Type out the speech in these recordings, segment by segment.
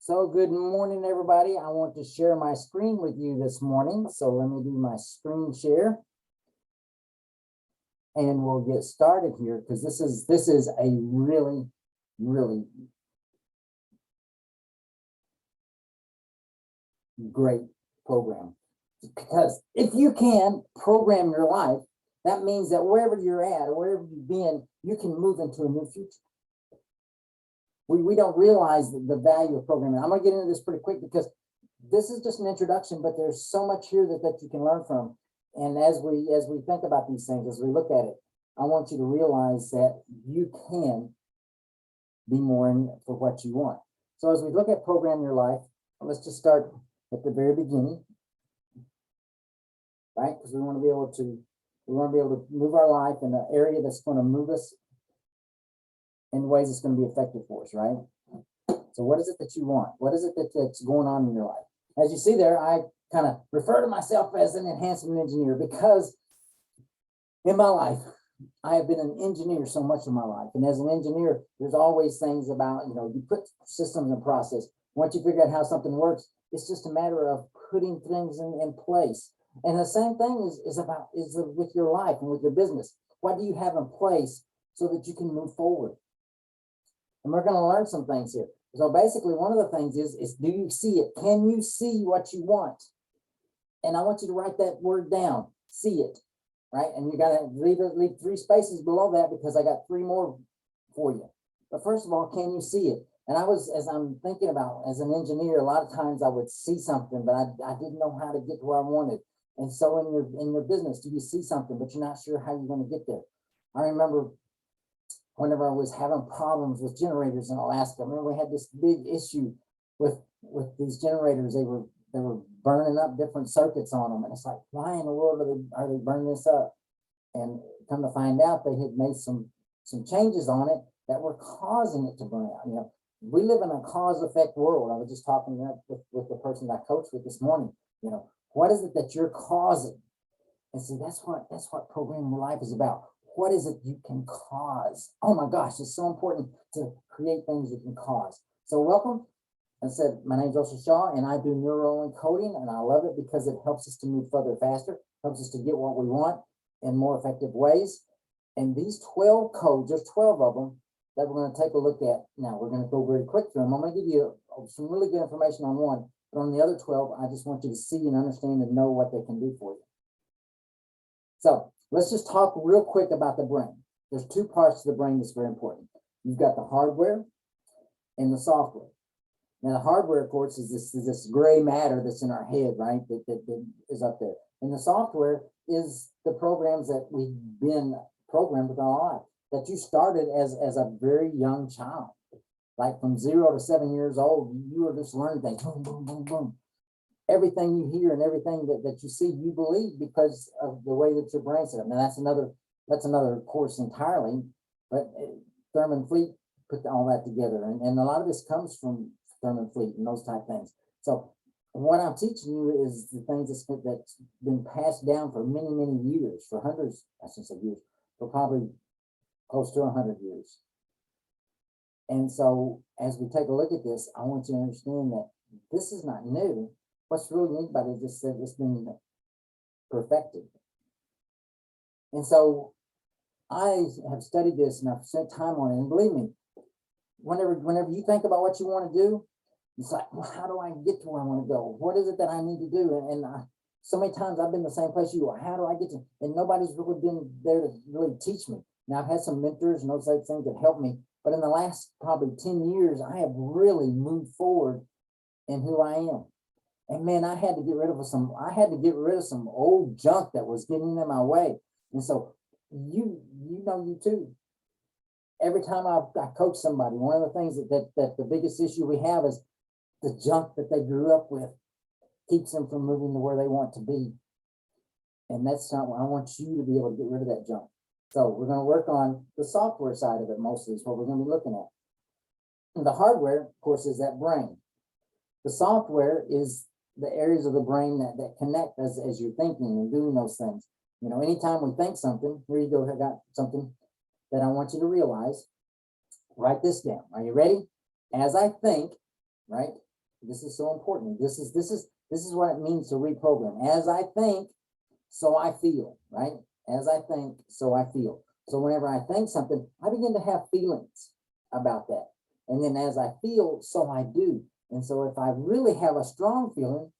So good morning, everybody. I want to share my screen with you this morning. So let me do my screen share. And we'll get started here because this is a really great program. Because if you can program your life, that means that wherever you're at or wherever you've been, you can move into a new future. We don't realize the value of programming. I'm going to get into this pretty quick because this is just an introduction, but there's so much here that you can learn from. And as we think about these things, as we look at it, I want you to realize that you can be more in for what you want. So as we look at program your life, let's just start at the very beginning, right? Because we want to be able to move our life in an area that's going to move us in ways that's going to be effective for us, right? So what is it that you want? What is it that's going on in your life? As you see there, I kind of refer to myself as an enhancement engineer because in my life, I have been an engineer so much of my life. And as an engineer, there's always things about, you put systems in process. Once you figure out how something works, it's just a matter of putting things in place. And the same thing is with your life and with your business. What do you have in place so that you can move forward? And we're going to learn some things here. So basically, one of the things is do you see it? Can you see what you want? And I want you to write that word down, see it, right? And you got to leave 3 spaces below that because I got 3 more for you. But first of all, can you see it? And as I'm thinking about, as an engineer, a lot of times I would see something, but I didn't know how to get to where I wanted. And so in your business, do you see something, but you're not sure how you're going to get there? I remember whenever I was having problems with generators in Alaska. I remember we had this big issue with these generators. They were burning up different circuits on them, and it's like, why in the world are they burning this up? And come to find out, they had made some changes on it that were causing it to burn out. We live in a cause-effect world. I was just talking with the person I coached with this morning. What is it that you're causing? And see, that's what programming your life is about. What is it you can cause? Oh my gosh, it's so important to create things you can cause. So welcome. I said, my name is Joseph Shaw, and I do neural encoding, and I love it because it helps us to move further faster, helps us to get what we want in more effective ways. And these 12 codes, there's 12 of them that we're going to take a look at. Now, we're going to go very quick through them. I'm going to give you some really good information on one, but on the other 12, I just want you to see and understand and know what they can do for you. So let's just talk real quick about the brain. There's 2 parts to the brain that's very important. You've got the hardware and the software. Now, the hardware, of course, is this gray matter that's in our head, right? That is up there. And the software is the programs that we've been programmed with our life, that you started as a very young child. Like from 0 to 7 years old, you were just learning things. Boom, boom, boom, boom. Everything you hear and everything that you see, you believe because of the way that your brain's set up. Now, that's another course entirely, but Thurman Fleet put all that together. And a lot of this comes from Thurman Fleet and those type things. So what I'm teaching you is the things that's been passed down for many, many years, for hundreds, I shouldn't say years, for probably close to 100 years. And so as we take a look at this, I want you to understand that this is not new. What's really neat about it is just that it's been perfected. And so I have studied this and I've spent time on it. And believe me, whenever you think about what you want to do, it's like, well, how do I get to where I want to go? What is it that I need to do? And so many times I've been the same place you are. How do I get to? And nobody's really been there to really teach me. Now, I've had some mentors and those type of things that help me. But in the last probably 10 years, I have really moved forward in who I am. And man, I had to get rid of some old junk that was getting in my way. And so you too. Every time I coach somebody, one of the things that the biggest issue we have is the junk that they grew up with keeps them from moving to where they want to be. And that's not what I want you to be able to get rid of that junk. So we're going to work on the software side of it mostly is what we're going to be looking at. And the hardware, of course, is that brain. The software is the areas of the brain that connect as you're thinking and doing those things. Anytime we think something, here you go, I got something that I want you to realize. Write this down. Are you ready? As I think, right? This is so important. This is what it means to reprogram. As I think, so I feel, right? As I think, so I feel. So whenever I think something, I begin to have feelings about that. And then as I feel, so I do. And so if I really have a strong feeling,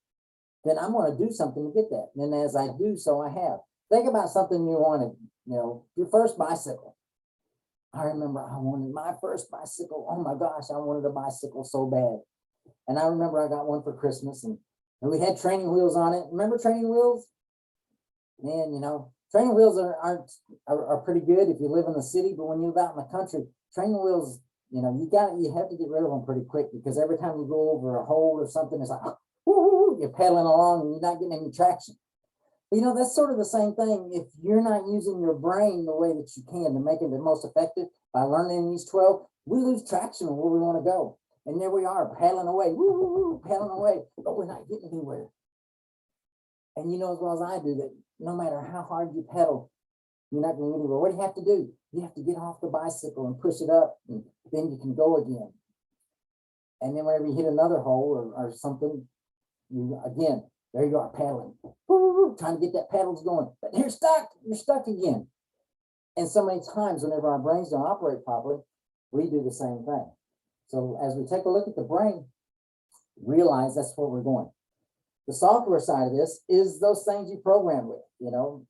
then I'm going to do something to get that. And then as I do, so I have. Think about something you wanted, your first bicycle. I remember I wanted my first bicycle. Oh my gosh, I wanted a bicycle so bad. And I remember I got one for Christmas, and we had training wheels on it. Remember training wheels? Man, training wheels are pretty good if you live in the city, but when you live out in the country, training wheels, you have to get rid of them pretty quick, because every time you go over a hole or something, it's like, you're pedaling along and you're not getting any traction. But that's sort of the same thing. If you're not using your brain the way that you can to make it the most effective by learning these 12, we lose traction on where we want to go. And there we are, paddling away, paddling away, but we're not getting anywhere. And you know as well as I do that no matter how hard you pedal, you're not going to get anywhere. What do you have to do? You have to get off the bicycle and push it up, and then you can go again. And then whenever you hit another hole or something, there you are paddling, trying to get that paddles going, but you're stuck again. And so many times whenever our brains don't operate properly, we do the same thing. So as we take a look at the brain, realize that's where we're going. The software side of this is those things you program with,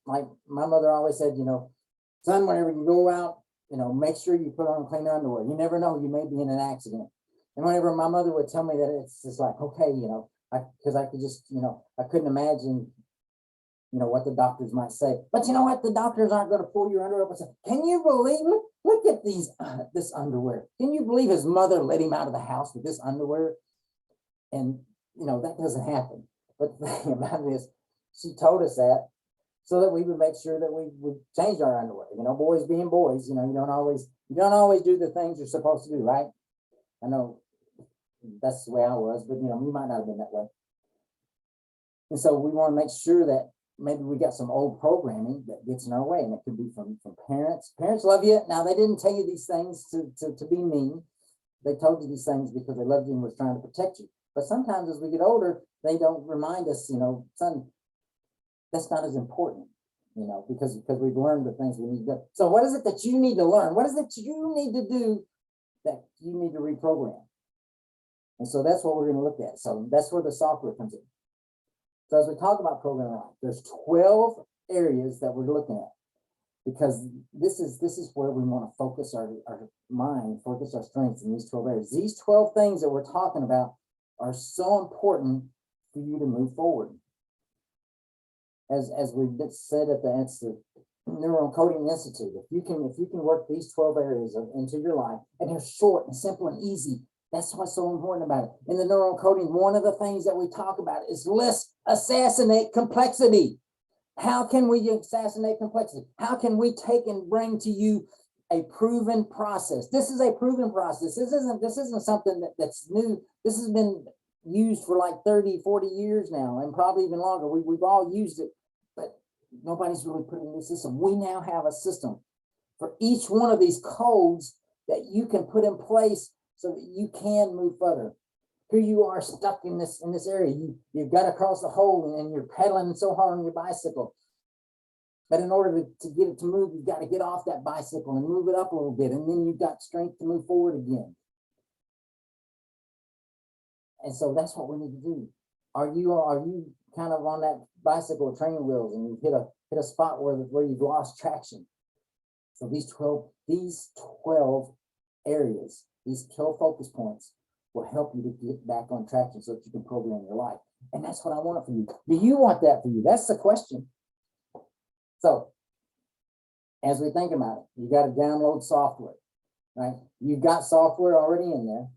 like my mother always said, son, whenever you go out, make sure you put on clean underwear. You never know, you may be in an accident. And whenever my mother would tell me that, it's just like, okay, because I could just, I couldn't imagine, what the doctors might say. But you know what? The doctors aren't going to pull your underwear up and say, can you believe, look at this underwear. Can you believe his mother let him out of the house with this underwear? And, that doesn't happen. But the thing about it is, she told us that so that we would make sure that we would change our underwear. Boys being boys, you don't always do the things you're supposed to do, right? I know that's the way I was, but you might not have been that way. And so we want to make sure that maybe we got some old programming that gets in our way, and it could be from parents. Parents love you. Now, they didn't tell you these things to be mean. They told you these things because they loved you and was trying to protect you. But sometimes as we get older, they don't remind us, son, that's not as important, because we've learned the things we need to do. So what is it that you need to learn? What is it you need to do that you need to reprogram? And so that's what we're going to look at. So that's where the software comes in. So as we talk about programming, there's 12 areas that we're looking at, because this is where we want to focus our mind, focus our strengths in these 12 areas. These 12 things that we're talking about are so important for you to move forward. As we said at the Neural Coding Institute, if you can work these 12 areas into your life, and they're short and simple and easy, that's what's so important about it. In the neural coding, one of the things that we talk about is let's assassinate complexity. How can we assassinate complexity? How can we take and bring to you a proven process? This is a proven process. This isn't something that's new. This has been used for like 30, 40 years now, and probably even longer. We've all used it, but nobody's really put it in the system. We now have a system for each one of these codes that you can put in place so that you can move further. Here you are stuck in this area. You've got to cross the hole, and you're pedaling so hard on your bicycle. But in order to get it to move, you've got to get off that bicycle and move it up a little bit, and then you've got strength to move forward again. And so that's what we need to do. Are you kind of on that bicycle training wheels, and you hit a spot where you've lost traction? So these 12 areas, these 12 focus points will help you to get back on traction so that you can program your life. And that's what I want for you. Do you want that for you? That's the question. So as we think about it, you got to download software, right? You've got software already in there,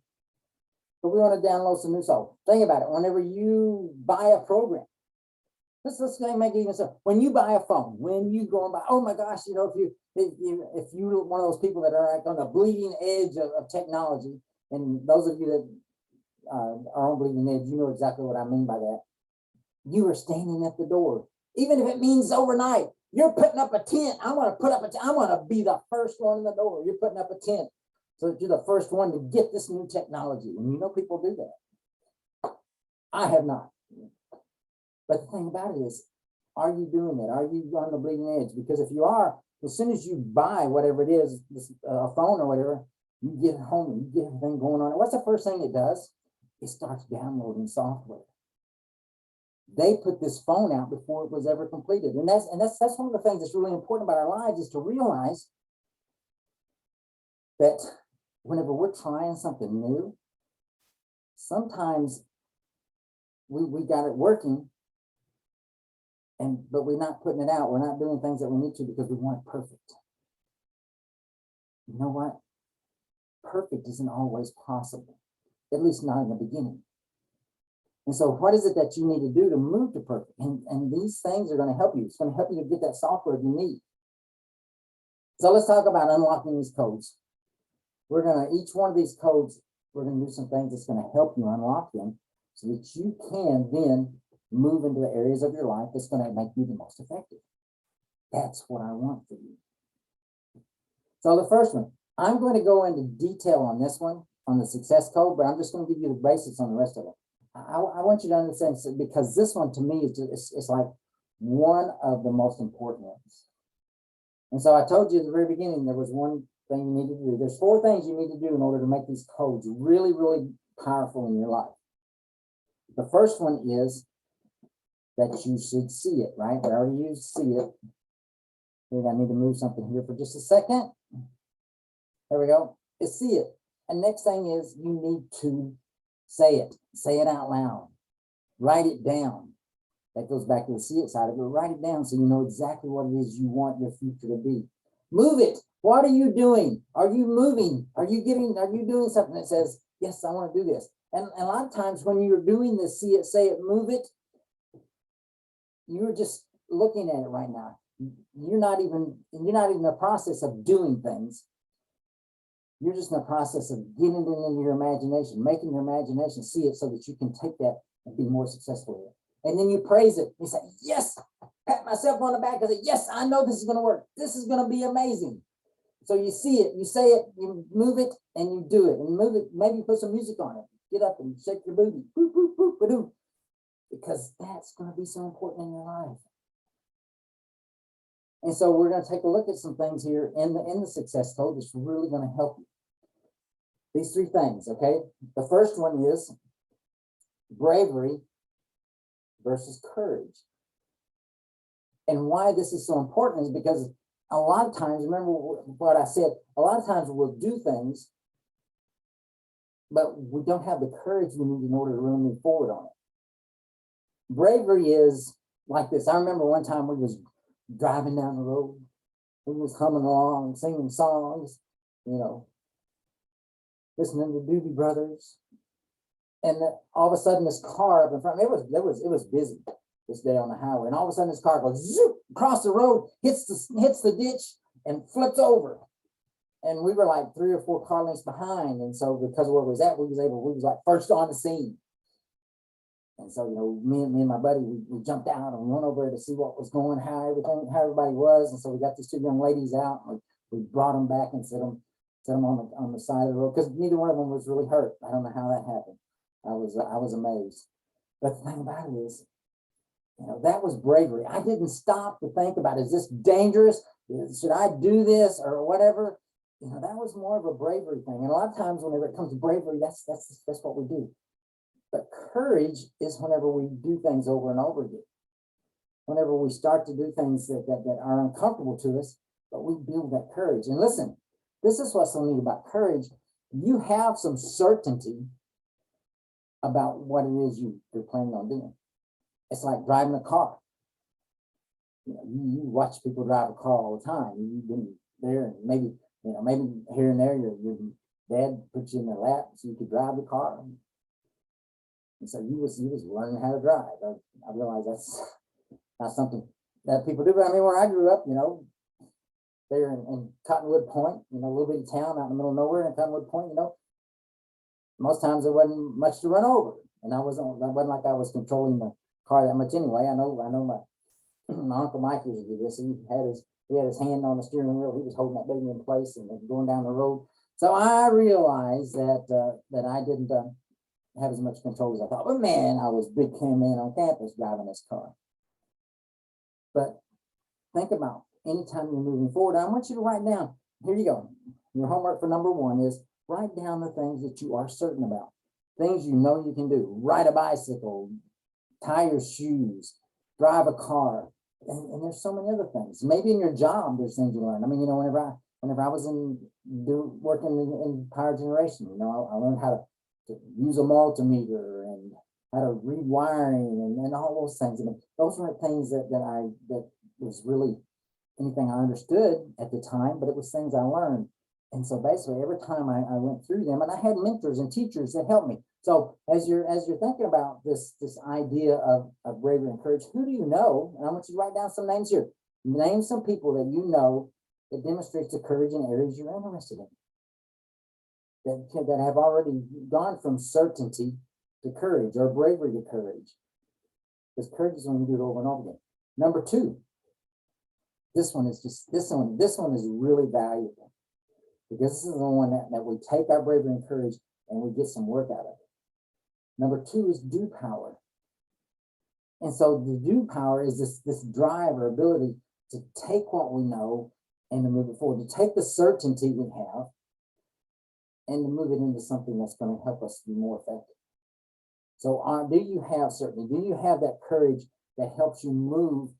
but we want to download some new software. Think about it. Whenever you buy a program, let's make it even so. When you buy a phone, when you go and buy, oh my gosh, if you're one of those people that are like on the bleeding edge of technology, and those of you that are on bleeding edge, you know exactly what I mean by that. You are standing at the door, even if it means overnight. You're putting up a tent. I want to be the first one in the door. You're putting up a tent so that you're the first one to get this new technology. And people do that. I have not. But the thing about it is, are you doing it? Are you on the bleeding edge? Because if you are, as soon as you buy whatever it is, a phone or whatever, you get it home and you get everything going on. What's the first thing it does? It starts downloading software. They put this phone out before it was ever completed. And that's one of the things that's really important about our lives, is to realize that whenever we're trying something new, sometimes we got it working, but we're not putting it out. We're not doing things that we need to because we want it perfect. You know what? Perfect isn't always possible, at least not in the beginning. And so what is it that you need to do to move to perfect? And these things are going to help you. It's going to help you to get that software you need. So let's talk about unlocking these codes. We're going to, each one of these codes, we're going to do some things that's going to help you unlock them so that you can then move into the areas of your life that's going to make you the most effective. That's what I want for you. So the first one, I'm going to go into detail on this one, on the success code, but I'm just going to give you the basics on the rest of it. I want you to understand, because this one to me is just, it's like one of the most important ones. And so I told you at the very beginning, there was one thing you need to do. There's 4 things you need to do in order to make these codes really, really powerful in your life. The first one is that you should see it, right? I already used see it. I need to move something here for just a second. There we go. Is see it. And next thing is you need to say it. Say it out loud. Write it down. That goes back to the see it side of it. Write it down so you know exactly what it is you want your future to be. Move it. What are you doing? Are you moving? Are you doing something that says, yes, I want to do this? And a lot of times when you're doing this, see it, say it, move it, you're just looking at it right now. You're not even in the process of doing things. You're just in the process of getting it into your imagination, making your imagination see it so that you can take that and be more successful with it. And then you praise it. You say, yes, pat myself on the back and say, yes, I know this is going to work. This is going to be amazing. So you see it, you say it, you move it, and you do it. And move it, maybe put some music on it. Get up and shake your booty. Boop, boop, boop, ba-doo. Because that's going to be so important in your life. And so we're going to take a look at some things here in the success code that's really going to help you. These 3 things, okay? The first one is bravery versus courage. And why this is so important is because a lot of times, remember what I said, a lot of times we'll do things, but we don't have the courage we need in order to really move forward on it. Bravery is like this. I remember one time we was driving down the road. We was humming along, singing songs, listening to Doobie Brothers. And then all of a sudden this car up in front, it was busy this day on the highway. And all of a sudden this car goes zoop across the road, hits the ditch and flips over. And we were like 3 or 4 car lengths behind. And so because of where we was at, we was like first on the scene. And so, me and my buddy, we jumped out and went over to see what was going, how everybody was. And so we got these 2 young ladies out, and we brought them back and set them on the side of the road, because neither one of them was really hurt. I don't know how that happened. I was amazed. But the thing about it is, that was bravery. I didn't stop to think about, is this dangerous? Should I do this or whatever? That was more of a bravery thing. And a lot of times whenever it comes to bravery, that's what we do. But courage is whenever we do things over and over again. Whenever we start to do things that are uncomfortable to us, but we build that courage. And listen, this is what's so neat about courage. You have some certainty about what it is you're planning on doing. It's like driving a car. You watch people drive a car all the time. You've been there, and maybe here and there your dad put you in their lap so you could drive the car. And so you was learning how to drive. I realize that's not something that people do. But I mean, where I grew up, there in Cottonwood Point, a little bitty town out in the middle of nowhere in Cottonwood Point, most times there wasn't much to run over. And it wasn't like I was controlling the car that much anyway. I know my Uncle Mike used to do this. He had his hand on the steering wheel. He was holding that baby in place and going down the road. So I realized that I didn't have as much control as I thought. But man, I was big can man on campus driving this car. But think about anytime you're moving forward. I want you to write down, here you go. Your homework for number one is write down the things that you are certain about. Things you know you can do. Ride a bicycle, tie your shoes, drive a car. And there's so many other things. Maybe in your job, there's things you learn. I mean, whenever I was working in power generation, I learned how to use a multimeter and how to read wiring and all those things. And those weren't things that was really anything I understood at the time, but it was things I learned. And so basically every time I went through them, and I had mentors and teachers that helped me. So as you're thinking about this idea of bravery and courage, who do you know? And I want you to write down some names here. Name some people that you know that demonstrates the courage in areas you're interested in. That have already gone from certainty to courage, or bravery to courage. Because courage is when you do it over and over again. Number two, this one is really valuable. Because this is the one that we take our bravery and courage and we get some work out of it. Number two is do power. And so the do power is this drive or ability to take what we know and to move it forward, to take the certainty we have and to move it into something that's going to help us be more effective. So do you have certainty? Do you have that courage that helps you move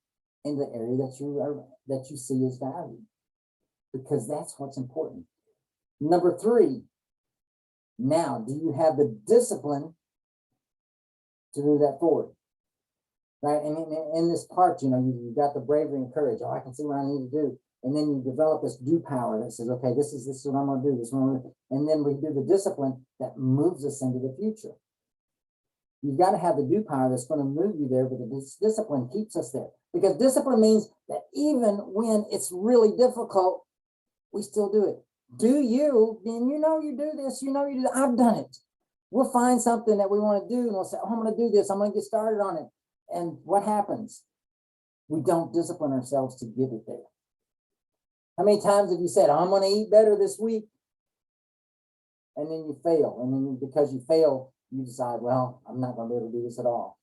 in the area that you see as value? Because that's what's important. Number three, now, do you have the discipline to move that forward? Right? And in this part, you got the bravery and courage. Oh, I can see what I need to do. And then you develop this do power that says, okay, this is what I'm going to do. This one, and then we do the discipline that moves us into the future. You've got to have the do power that's going to move you there, but this discipline keeps us there. Because discipline means that even when it's really difficult, we still do it. Do you? Then you do this, you do that. I've done it. We'll find something that we want to do and we'll say, oh, I'm going to do this. I'm going to get started on it. And what happens? We don't discipline ourselves to get it there. How many times have you said, I'm going to eat better this week? And then you fail. And then because you fail, you decide, well, I'm not going to be able to do this at all.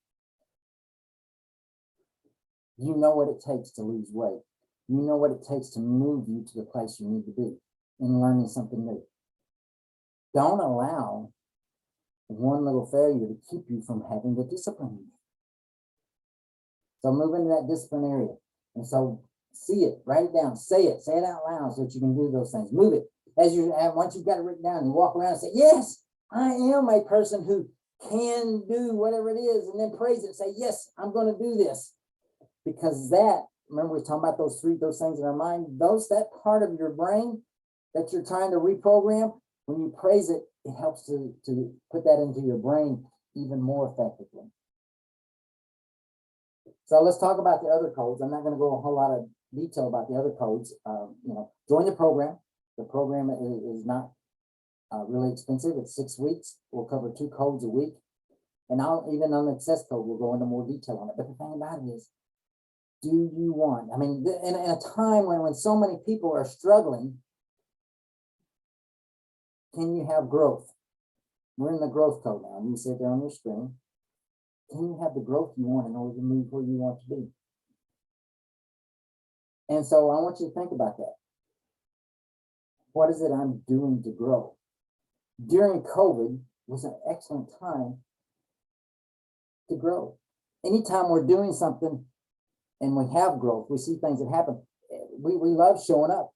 You know what it takes to lose weight. You know what it takes to move you to the place you need to be in learning something new. Don't allow one little failure to keep you from having the discipline. So move into that discipline area. And so see it, write it down, say it out loud so that you can do those things. Move it. Once you've got it written down, you walk around and say, yes, I am a person who can do whatever it is, and then praise it and say, yes, I'm going to do this. Because remember we were talking about those things in our mind, that part of your brain that you're trying to reprogram, when you praise it, it helps to put that into your brain even more effectively. So let's talk about the other codes. I'm not going to go a whole lot of detail about the other codes. Join the program. The program is not really expensive. It's 6 weeks. We'll cover 2 codes a week. And even on the access code, we'll go into more detail on it. But the thing about it is, do you want? I mean, in a time when so many people are struggling, can you have growth? We're in the growth code now. You see it there on your screen. Can you have the growth you want in order to move where you want to be? And so I want you to think about that. What is it I'm doing to grow? During COVID was an excellent time to grow. Anytime we're doing something and we have growth, we see things that happen. We love showing up.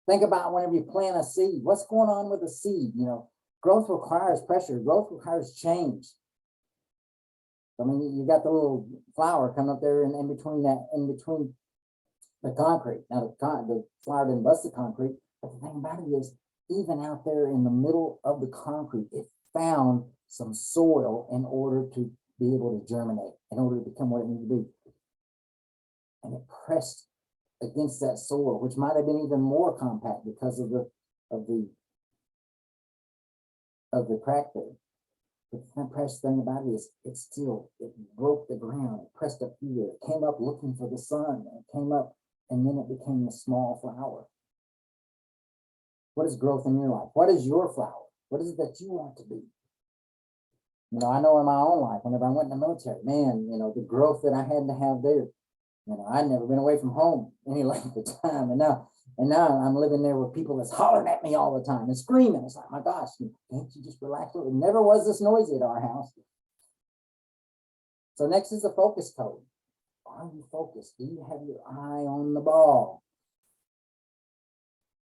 Think about whenever you plant a seed. What's going on with a seed? Growth requires pressure. Growth requires change. I mean, you got the little flower coming up there in between the concrete. Now the flower didn't bust the concrete, but the thing about it is, even out there in the middle of the concrete, it found some soil in order to be able to germinate, in order to become what it needed to be. And it pressed against that soil, which might have been even more compact because of the crack there. But the impressive thing about it is it broke the ground, it pressed up through there, it came up looking for the sun, and it came up, and then it became a small flower. What is growth in your life? What is your flower? What is it that you want to be? You know, I know in my own life, whenever I went in the military, man, you know, the growth that I had to have there, you know, I'd never been away from home any length of time. And now I'm living there with people that's hollering at me all the time and screaming. It's like, my gosh, can't you just relax a little? It never was this noisy at our house. So next is the focus code. Are you focused? Do you have your eye on the ball?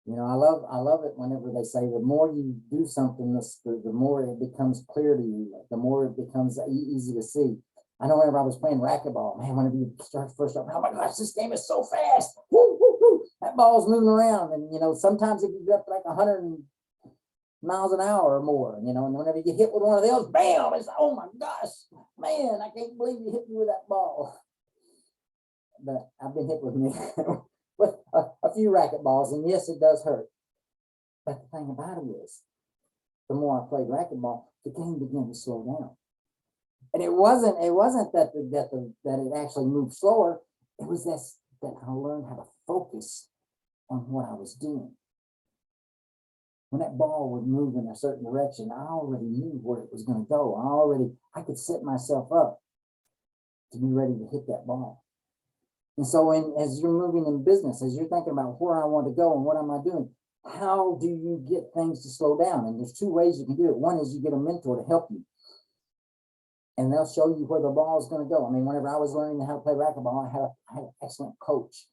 You know, I love it whenever they say the more you do something, the more it becomes clear to you, the more it becomes easy to see. I know whenever I was playing racquetball, man, whenever you first start, oh my gosh, this game is so fast. Woo, woo, woo. That ball's moving around. And, you know, sometimes it gets up like 100 miles an hour or more, you know, and whenever you get hit with one of those, bam, it's like, oh my gosh, man, I can't believe you hit me with that ball. But I've been hit with me with a few racquetballs, and yes, it does hurt. But the thing about it is, the more I played racquetball, the game began to slow down. And it wasn't that it actually moved slower. It was this that I learned how to focus on what I was doing. When that ball would move in a certain direction, I already knew where it was going to go. I could set myself up to be ready to hit that ball. And so as you're moving in business, as you're thinking about where I want to go and what am I doing, how do you get things to slow down? And there's two ways you can do it. One is you get a mentor to help you, and they'll show you where the ball is going to go. I mean, whenever I was learning how to play racquetball, I had an excellent coach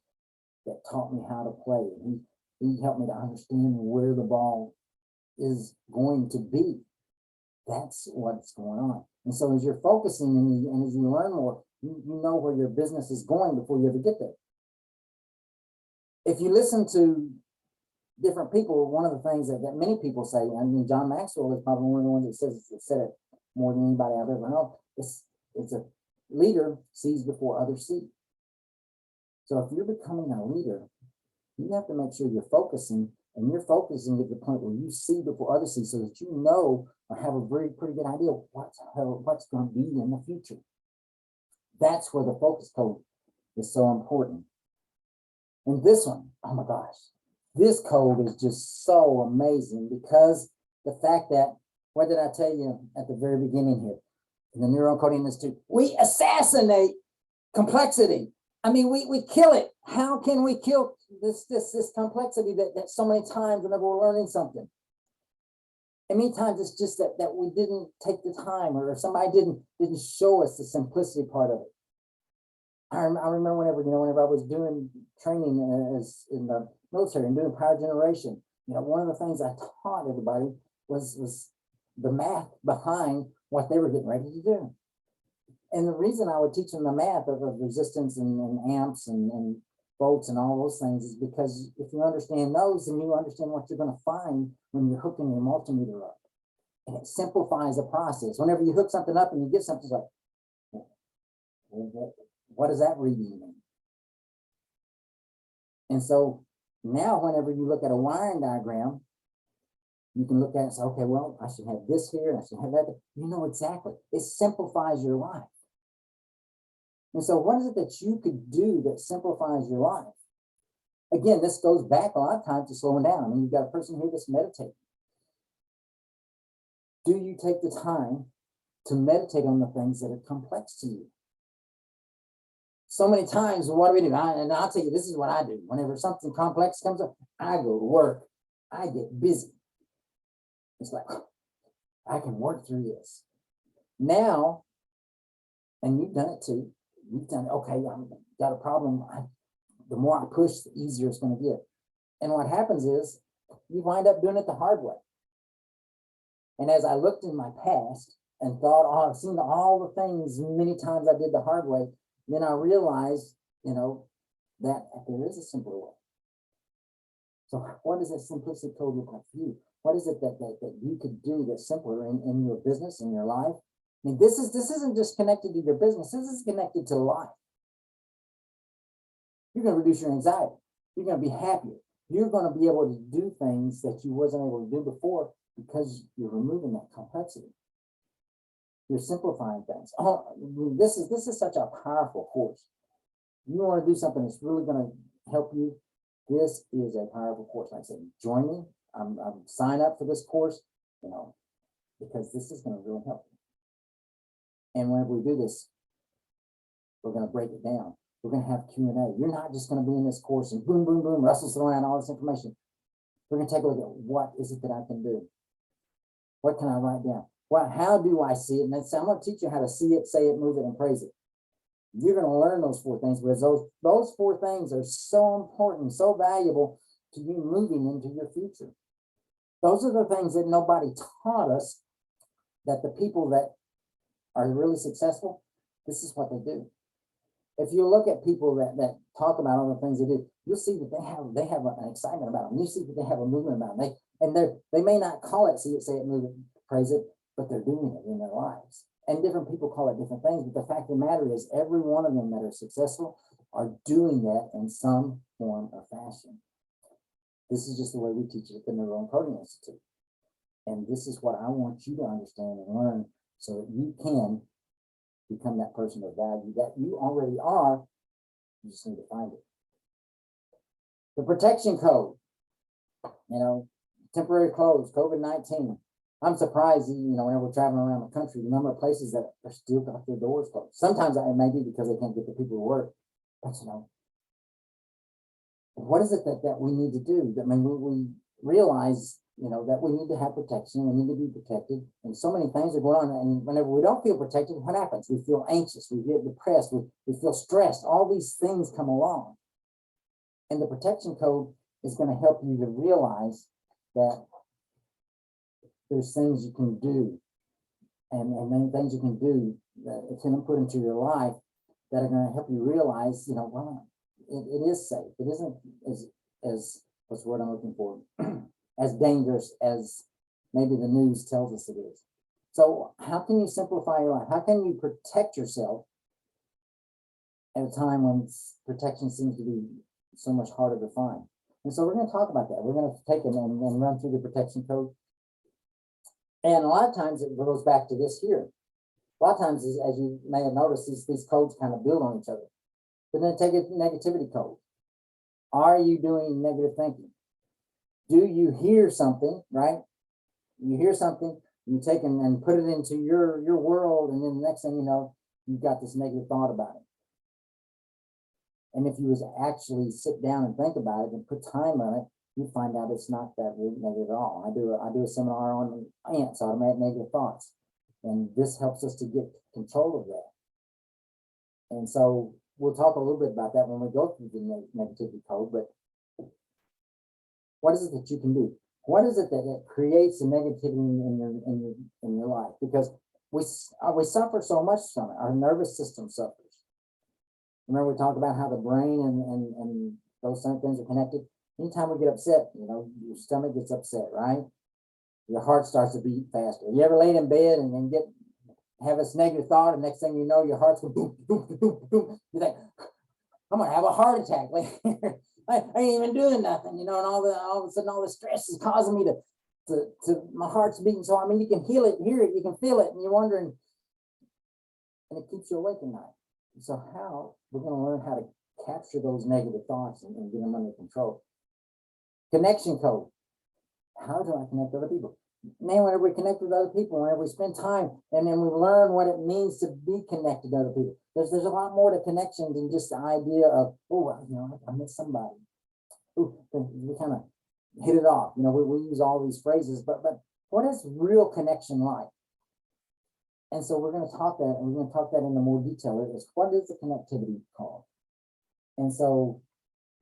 that taught me how to play. He helped me to understand where the ball is going to be. That's what's going on. And so as you're focusing and as you learn more, you know where your business is going before you ever get there. If you listen to different people, one of the things that many people say, I mean, John Maxwell is probably one of the ones that said it more than anybody I've ever known. It's a leader sees before others see. So if you're becoming a leader, you have to make sure you're focusing, and you're focusing at the point where you see before others see, so that you know or have a pretty good idea of what's going to be in the future. That's where the focus code is so important. And this one, oh my gosh, this code is just so amazing, because the fact that, what did I tell you at the very beginning here? In the Neural Coding Institute, we assassinate complexity. I mean, we kill it. How can we kill this complexity that so many times whenever we're learning something? And many times it's just that we didn't take the time, or somebody didn't show us the simplicity part of it. I remember whenever I was doing training as in the military and doing power generation, you know, one of the things I taught everybody was the math behind what they were getting ready to do. And the reason I would teach them the math of resistance and amps and volts and all those things is because if you understand those, then you understand what you're going to find when you're hooking your multimeter up. And it simplifies the process. Whenever you hook something up and you get something, it's like, what does that reading mean? And so now whenever you look at a wiring diagram, you can look at it and say, okay, well, I should have this here, and I should have that. You know exactly. It simplifies your life. And so what is it that you could do that simplifies your life? Again, this goes back a lot of times to slowing down. I mean, you've got a person here that's meditating. Do you take the time to meditate on the things that are complex to you? So many times, what do we do? And I'll tell you, this is what I do. Whenever something complex comes up, I go to work. I get busy. It's like, I can work through this. Now, and you've done it too. You've done it. Okay, I've got a problem. The more I push, the easier it's going to get. And what happens is you wind up doing it the hard way. And as I looked in my past and thought, oh, I've seen all the things many times I did the hard way, then I realized, you know, that there is a simpler way. So what does that simplicity code look like for you? What is it that you could do that's simpler in your business, in your life? I mean, this isn't just connected to your business. This is connected to life. You're going to reduce your anxiety. You're going to be happier. You're going to be able to do things that you wasn't able to do before because you're removing that complexity. You're simplifying things. Oh, this is such a powerful course. You want to do something that's really going to help you. This is a powerful course. Like I said, join me. I'm sign up for this course, you know, because this is going to really help you. And whenever we do this, we're going to break it down. We're going to have Q&A. You're not just going to be in this course and boom, boom, boom, Russell's around all this information. We're going to take a look at what is it that I can do? What can I write down? Well, how do I see it? And then I'm going to teach you how to see it, say it, move it, and praise it. You're going to learn those 4 things because those 4 things are so important, so valuable to you moving into your future. Those are the things that nobody taught us, that the people that are really successful, this is what they do. If you look at people that talk about all the things they do, you'll see that they have an excitement about them. You see that they have a movement about them. They may not call it see it, say it, move it, praise it, but they're doing it in their lives. And different people call it different things, but the fact of the matter is every one of them that are successful are doing that in some form or fashion. This is just the way we teach it at the Neuro Encoding Institute. And this is what I want you to understand and learn so that you can become that person of value that you already are. You just need to find it. The protection code, temporary closed, COVID-19. I'm surprised, whenever we're traveling around the country, the number of places that are still got their doors closed. Sometimes it may be because they can't get the people to work, but what is it that we need to do? I mean, we realize, that we need to have protection, we need to be protected, and so many things are going on, and whenever we don't feel protected, what happens? We feel anxious, we get depressed, we feel stressed, all these things come along. And the protection code is going to help you to realize that there's things you can do, and many things you can do that it's going to put into your life that are going to help you realize, well, it is safe. It isn't as what's the word I'm looking for, as dangerous as maybe the news tells us it is. So how can you simplify your life? How can you protect yourself at a time when protection seems to be so much harder to find? And so we're going to talk about that. We're going to take and run through the protection code. And a lot of times it goes back to this here. A lot of times, as you may have noticed, these codes kind of build on each other. But then take a negativity code. Are you doing negative thinking? Do you hear something, right? You hear something, you take and put it into your world, and then the next thing you know, you've got this negative thought about it. And if you was to actually sit down and think about it and put time on it, you find out it's not that really negative at all. I do a seminar on ants, automatic negative thoughts, and this helps us to get control of that. And so we'll talk a little bit about that when we go through the negativity code. But what is it that you can do? What is it that creates the negativity in your life? Because we suffer so much from it. Our nervous system suffers. Remember, we talked about how the brain and those same things are connected. Anytime we get upset, your stomach gets upset, right? Your heart starts to beat faster. You ever laid in bed and then have this negative thought, and next thing you know, your heart's going boom, boom, boom, boom. You think, I'm gonna have a heart attack. I ain't even doing nothing, and all of a sudden all the stress is causing me to my heart's beating. So I mean, you can hear it, you can feel it, and you're wondering, and it keeps you awake at night. So how we're going to learn how to capture those negative thoughts and get them under control. Connection code. How do I connect with other people? Man, whenever we connect with other people, whenever we spend time and then we learn what it means to be connected to other people, there's a lot more to connection than just the idea of, I met somebody. We kind of hit it off. We use all these phrases, but what is real connection like? And so we're going to talk that, and we're going to talk that into more detail. Is what is the connectivity called? And so,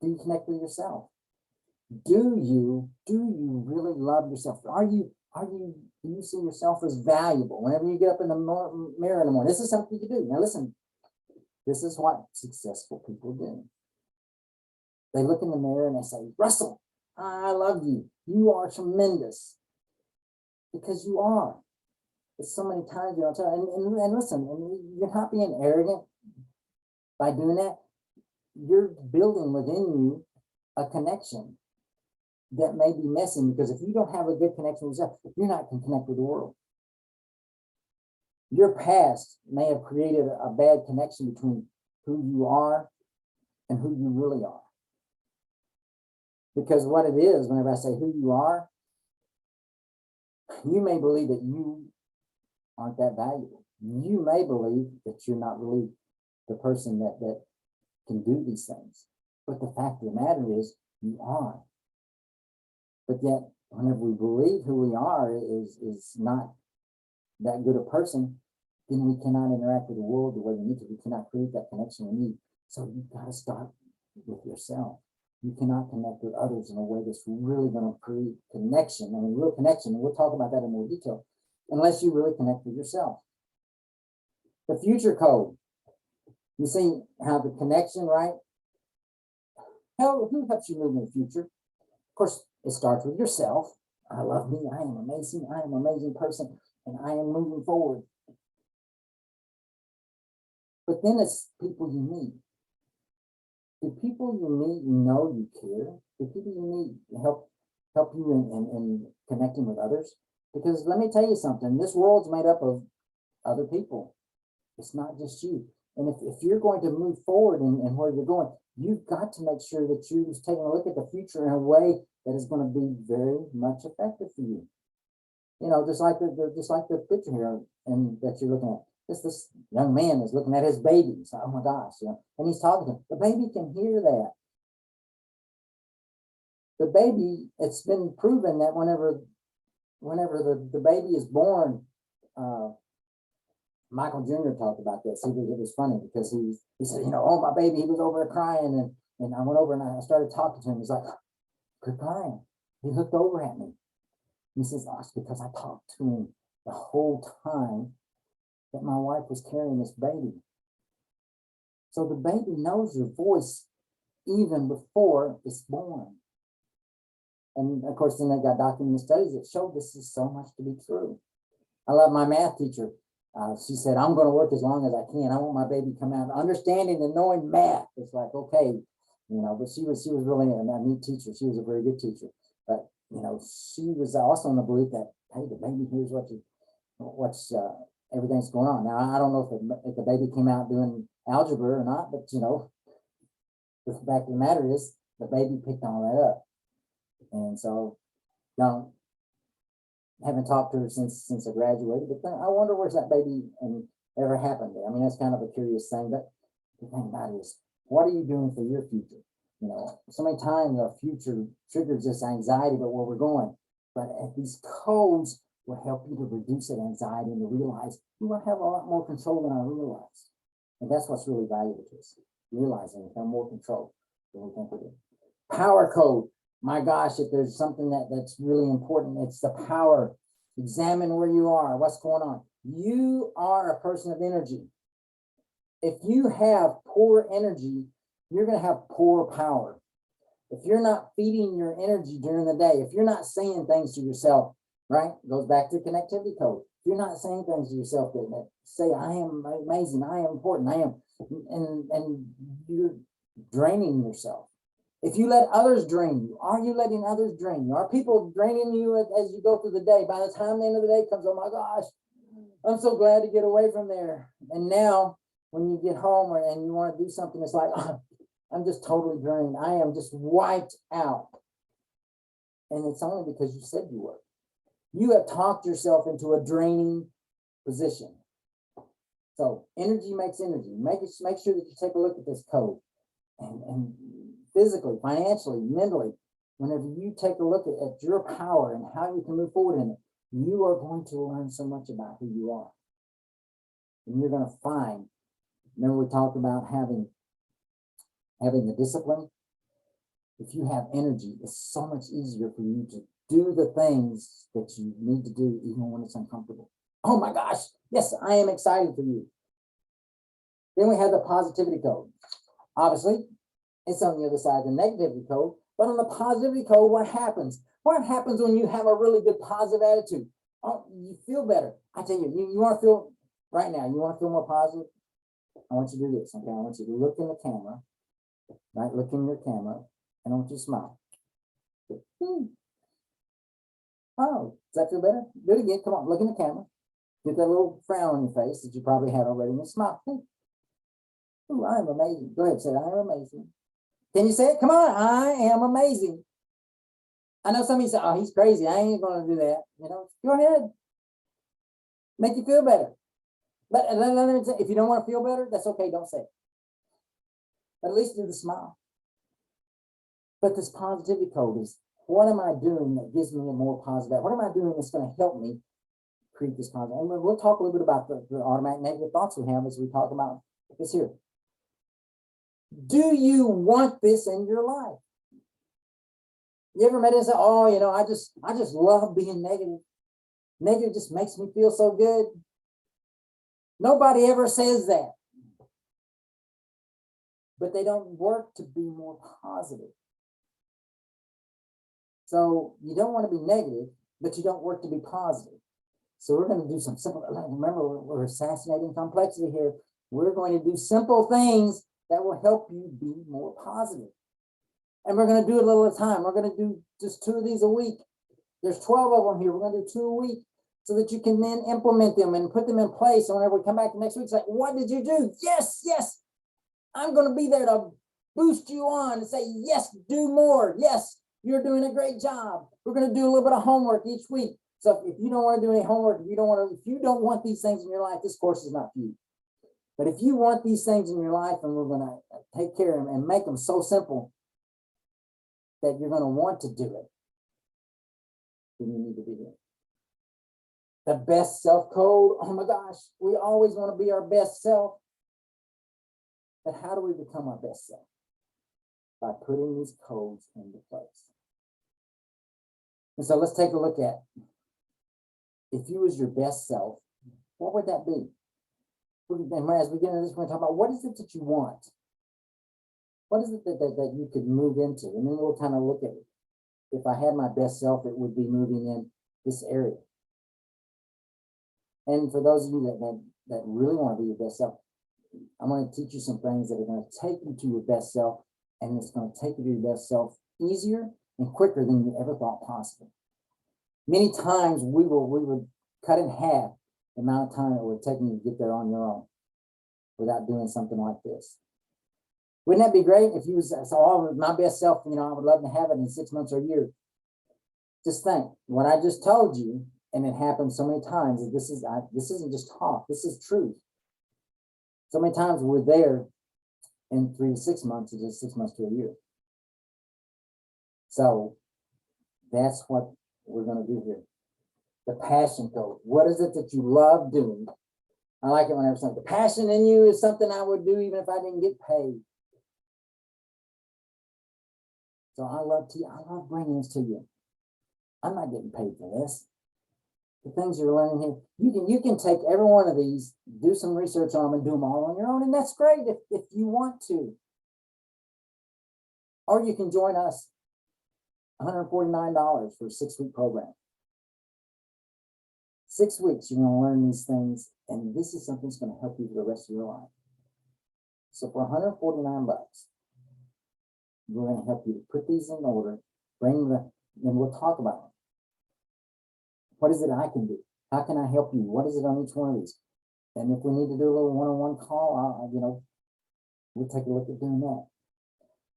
do you connect with yourself? Do you really love yourself? Do you see yourself as valuable? Whenever you get up in the mirror in the morning, this is something you do. Now listen, this is what successful people do. They look in the mirror and they say, Russell, I love you. You are tremendous. Because you are. It's so many times you don't tell. And listen, and you're not being arrogant by doing that. You're building within you a connection that may be missing, because if you don't have a good connection with yourself, you're not going to connect with the world. Your past may have created a bad connection between who you are and who you really are. Because what it is, whenever I say who you are, you may believe that you aren't that valuable. You may believe that you're not really the person that can do these things. But the fact of the matter is, you are. But yet, whenever we believe who we are is not that good a person, then we cannot interact with the world the way we need to. We cannot create that connection we need. So you've got to start with yourself. You cannot connect with others in a way that's really going to create connection. I mean, real connection. And we'll talk about that in more detail, unless you really connect with yourself. The future code. You see how the connection, right? Who helps you move in the future? Of course, it starts with yourself. I love me. I am amazing. I am an amazing person, and I am moving forward. But then it's people you meet. The people you meet, you know you care. The people you meet help you in connecting with others. Because let me tell you something, this world's made up of other people. It's not just you. And if you're going to move forward and where you're going, you've got to make sure that you're just taking a look at the future in a way that is going to be very much effective for you. You know, just like the picture here and that you're looking at. This young man is looking at his baby. He's like, oh my gosh, you know, and he's talking to him. The baby can hear that. The baby, it's been proven that whenever the baby is born, Michael Jr. talked about this. It was funny because he said, you know, oh, my baby, he was over there crying, and I went over and I started talking to him. He's like, quit crying. He looked over at me. He says, oh, it's because I talked to him the whole time that my wife was carrying this baby. So the baby knows your voice even before it's born. And of course, then they got documented studies that show this is so much to be true. I love my math teacher. She said, I'm going to work as long as I can. I want my baby to come out understanding and knowing math. It's like, okay, you know, but she was really a neat teacher. She was a very good teacher. But, you know, she was also in the belief that, hey, the baby hears what's everything's going on. Now, I don't know if the baby came out doing algebra or not, but, you know, the fact of the matter is the baby picked all that up. And so, haven't talked to her since I graduated, but I wonder where's that baby and ever happened there. I mean, that's kind of a curious thing, but the thing about it is, what are you doing for your future? You know, so many times our future triggers this anxiety about where we're going, but these codes will help you to reduce that anxiety and to realize you will have a lot more control than I realized. And that's what's really valuable to us, realizing we have more control than we think we do. Power code. My gosh, if there's something that's really important, it's the power. Examine where you are, what's going on. You are a person of energy. If you have poor energy, you're going to have poor power. If you're not feeding your energy during the day, if you're not saying things to yourself, right? It goes back to connectivity code. If you're not saying things to yourself that say, I am amazing, I am important, I am, and you're draining yourself. If you let others drain you, are you letting others drain you? Are people draining you as you go through the day? By the time the end of the day comes, oh my gosh, I'm so glad to get away from there. And now when you get home and you want to do something, it's like, oh, I'm just totally drained. I am just wiped out. And it's only because you said you were. You have talked yourself into a draining position. So energy makes energy. Make sure that you take a look at this code. And physically, financially, mentally, whenever you take a look at your power and how you can move forward in it, you are going to learn so much about who you are. And you're going to find, remember we talked about having the discipline? If you have energy, it's so much easier for you to do the things that you need to do even when it's uncomfortable. Oh my gosh, yes, I am excited for you. Then we have the positivity code. Obviously, it's on the other side of the negativity code, but on the positivity code, what happens? What happens when you have a really good positive attitude? Oh, you feel better. I tell you, you want to feel right now, you want to feel more positive? I want you to do this, okay? I want you to look in the camera, right? Look in your camera, and I want you to smile. Oh, does that feel better? Do it again. Come on, look in the camera. Get that little frown on your face that you probably had already, and smile. Ooh, I am amazing. Go ahead, say it. I am amazing. Can you say it? Come on, I am amazing. I know some of you say, oh, he's crazy. I ain't going to do that. You know, go ahead. Make you feel better. But if you don't want to feel better, that's okay. Don't say it. But at least do the smile. But this positivity code is, what am I doing that gives me a more positive? What am I doing that's going to help me create this positive? And we'll talk a little bit about the automatic negative thoughts we have as we talk about this here. Do you want this in your life? You ever met and say, oh, I just love being negative. Negative just makes me feel so good. Nobody ever says that. But they don't work to be more positive. So you don't want to be negative, but you don't work to be positive. So we're going to do some simple, remember, we're assassinating complexity here. We're going to do simple things that will help you be more positive. And we're going to do it a little at a time. We're going to do just 2 of these a week. There's 12 of them here. We're going to do 2 a week so that you can then implement them and put them in place. And whenever we come back the next week, it's like, what did you do? Yes, yes. I'm going to be there to boost you on and say, yes, do more. Yes, you're doing a great job. We're going to do a little bit of homework each week. So if you don't want to do any homework, if you don't want these things in your life, this course is not for you. But if you want these things in your life, and we're going to take care of them and make them so simple that you're going to want to do it, then you need to be here. The best self code. Oh my gosh, we always want to be our best self. But how do we become our best self? By putting these codes into place. And so let's take a look at, if you was your best self, what would that be? And as we get into this, we're going to talk about, what is it that you want? What is it that you could move into? And then we'll kind of look at it. If I had my best self, it would be moving in this area. And for those of you that really want to be your best self, I'm going to teach you some things that are going to take you to your best self, and it's going to take you to your best self easier and quicker than you ever thought possible. Many times we would cut in half the amount of time it would take you to get there on your own without doing something like this. Wouldn't that be great if you was, so all of my best self, I would love to have it in 6 months or a year. Just think, what I just told you, and it happens so many times, that this isn't just talk, this is truth. So many times we're there in 3 to 6 months, or just 6 months to a year. So that's what we're going to do here. The passion code. What is it that you love doing? I like it whenever something, the passion in you is something I would do even if I didn't get paid. So I love bringing this to you. I'm not getting paid for this. The things you're learning here, you can take every one of these, do some research on them, and do them all on your own, and that's great if you want to. Or you can join us, $149 for a 6-week program. 6 weeks, you're going to learn these things, and this is something that's going to help you for the rest of your life. So for $149, we're going to help you to put these in order, and we'll talk about them. What is it I can do? How can I help you? What is it on each one of these? And if we need to do a little one-on-one call, we'll take a look at doing that.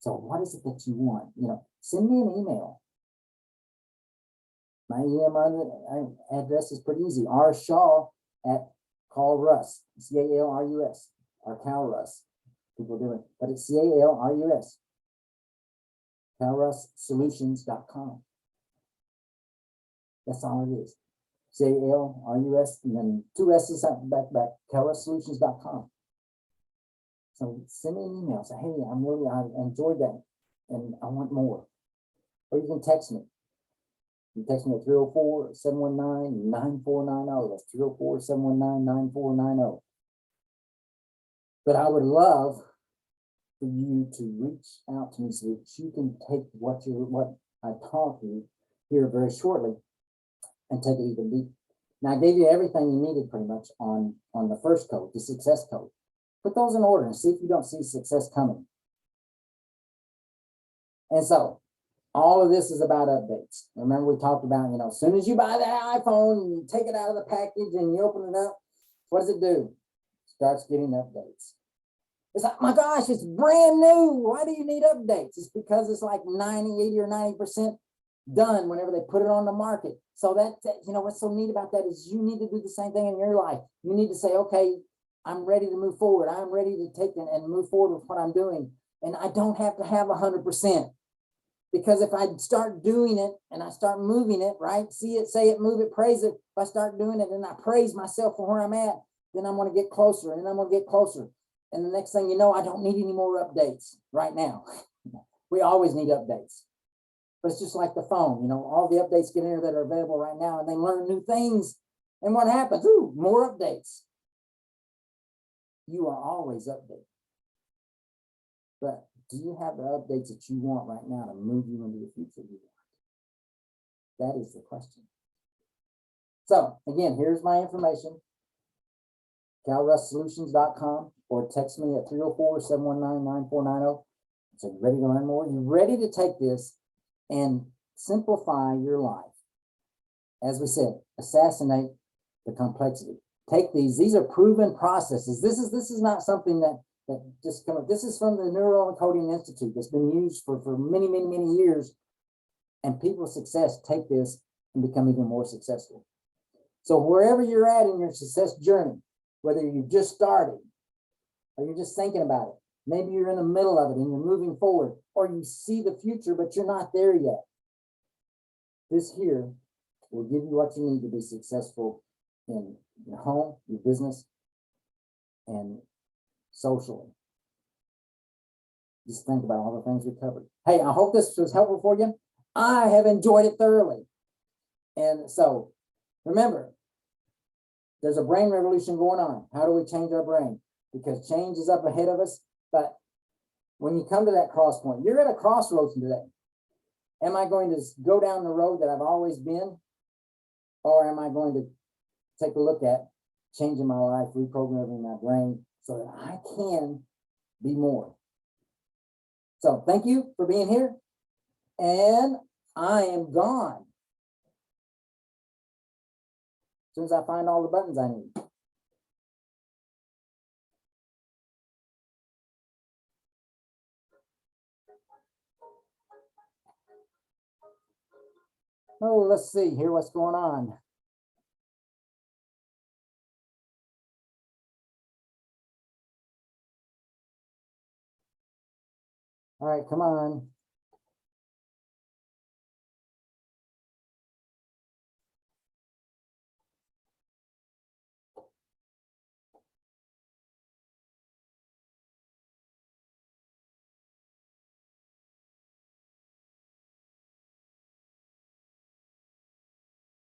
So what is it that you want? Send me an email. My email address is pretty easy. rshaw at CalRus, C-A-L-R-U-S, or CalRus. People do it, but it's C-A-L-R-U-S, CalRusSolutions.com. That's all it is. C-A-L-R-U-S, and then 2 S's back, CalRusSolutions.com. So send me an email. Say, hey, I enjoyed that, and I want more. Or you can text me. You can text me at 304-719-9490. That's 304-719-9490. But I would love for you to reach out to me so that you can take what I taught you here very shortly and take it even deeper. Now, I gave you everything you needed pretty much on the first code, the success code. Put those in order and see if you don't see success coming. And so all of this is about updates. Remember, we talked about, as soon as you buy the iPhone, you take it out of the package and you open it up, what does it do? It starts getting updates. It's like, my gosh, it's brand new. Why do you need updates? It's because it's like 80 or 90% done whenever they put it on the market. So you know, what's so neat about that is you need to do the same thing in your life. You need to say, okay, I'm ready to move forward. I'm ready to take and move forward with what I'm doing. And I don't have to have 100%. Because if I start doing it and I start moving it, right? See it, say it, move it, praise it. If I start doing it and I praise myself for where I'm at, then I'm going to get closer and I'm going to get closer. And the next thing you know, I don't need any more updates right now. We always need updates. But it's just like the phone, you know, all the updates get in there that are available right now and they learn new things. And what happens? Ooh, more updates. You are always updated. But do you have the updates that you want right now to move you into the future you want? That is the question. So again, here's my information. CalRustSolutions.com or text me at 304-719-9490. So you ready to learn more? You ready to take this and simplify your life? As we said, assassinate the complexity. Take these are proven processes. This is not something that just come up. This is from the Neural Encoding Institute that's been used for many, many, many years. And people's success take this and become even more successful. So wherever you're at in your success journey, whether you just started or you're just thinking about it, maybe you're in the middle of it and you're moving forward, or you see the future, but you're not there yet. This here will give you what you need to be successful in your home, your business, and socially. Just think about all the things we covered. Hey, I hope this was helpful for you. I have enjoyed it thoroughly. And so remember, there's a brain revolution going on. How do we change our brain? Because change is up ahead of us. But when you come to that cross point, you're at a crossroads today. Am I going to go down the road that I've always been? Or am I going to take a look at changing my life, reprogramming my brain so that I can be more? So thank you for being here. And I am gone as soon as I find all the buttons I need. Oh, let's see here what's going on. All right, come on.